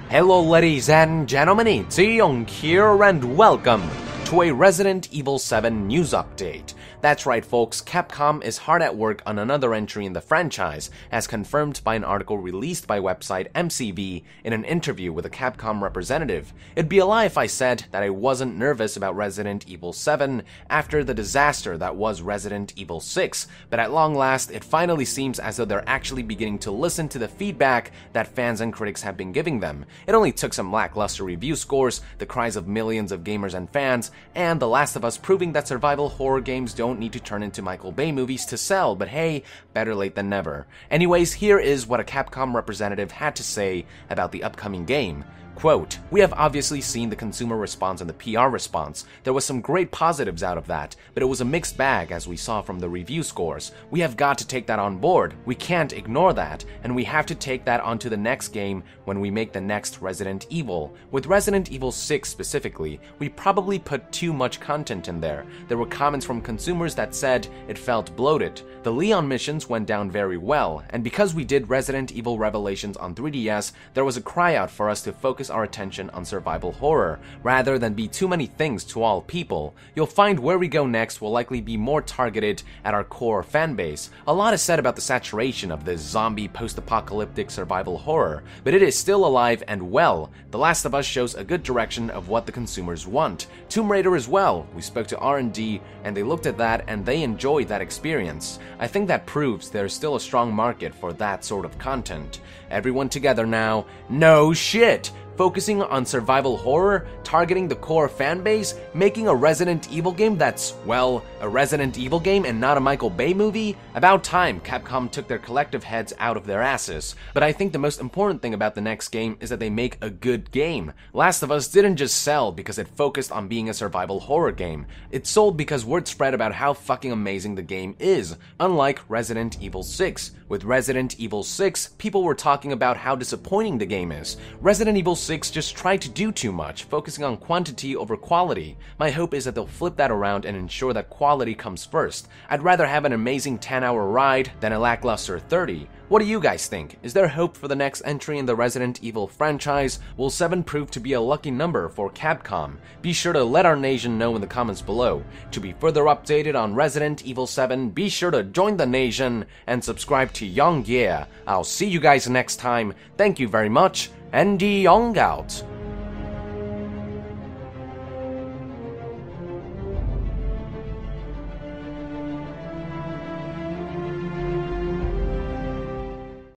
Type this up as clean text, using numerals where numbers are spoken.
Hello ladies and gentlemen, it's Young here and welcome to a Resident Evil 7 news update. That's right folks, Capcom is hard at work on another entry in the franchise, as confirmed by an article released by website MCV in an interview with a Capcom representative. It'd be a lie if I said that I wasn't nervous about Resident Evil 7 after the disaster that was Resident Evil 6, but at long last it finally seems as though they're actually beginning to listen to the feedback that fans and critics have been giving them. It only took some lackluster review scores, the cries of millions of gamers and fans, and The Last of Us proving that survival horror games don't need to turn into Michael Bay movies to sell, but hey, better late than never. Anyways, here is what a Capcom representative had to say about the upcoming game. Quote, "We have obviously seen the consumer response and the PR response. There was some great positives out of that, but it was a mixed bag as we saw from the review scores. We have got to take that on board. We can't ignore that, and we have to take that onto the next game when we make the next Resident Evil. With Resident Evil 6 specifically, we probably put too much content in there. There were comments from consumers that said it felt bloated. The Leon missions went down very well, and because we did Resident Evil Revelations on 3DS, there was a cry out for us to focus our attention on survival horror, rather than be too many things to all people. You'll find where we go next will likely be more targeted at our core fanbase. A lot is said about the saturation of this zombie post-apocalyptic survival horror, but it is still alive and well. The Last of Us shows a good direction of what the consumers want. Tomb Raider as well. We spoke to R&D and they looked at that and they enjoyed that experience. I think that proves there's still a strong market for that sort of content. Everyone together now. No shit! Focusing on survival horror, targeting the core fanbase, making a Resident Evil game that's, well, a Resident Evil game and not a Michael Bay movie? About time Capcom took their collective heads out of their asses. But I think the most important thing about the next game is that they make a good game. Last of Us didn't just sell because it focused on being a survival horror game. It sold because word spread about how fucking amazing the game is, unlike Resident Evil 6. With Resident Evil 6, people were talking about how disappointing the game is. Resident Evil 6 just tried to do too much, focusing on quantity over quality. My hope is that they'll flip that around and ensure that quality comes first. I'd rather have an amazing 10-hour ride than a lackluster 30. What do you guys think? Is there hope for the next entry in the Resident Evil franchise? Will 7 prove to be a lucky number for Capcom? Be sure to let our nation know in the comments below. To be further updated on Resident Evil 7, be sure to join the nation and subscribe to Young Yeah. I'll see you guys next time. Thank you very much, and Young out.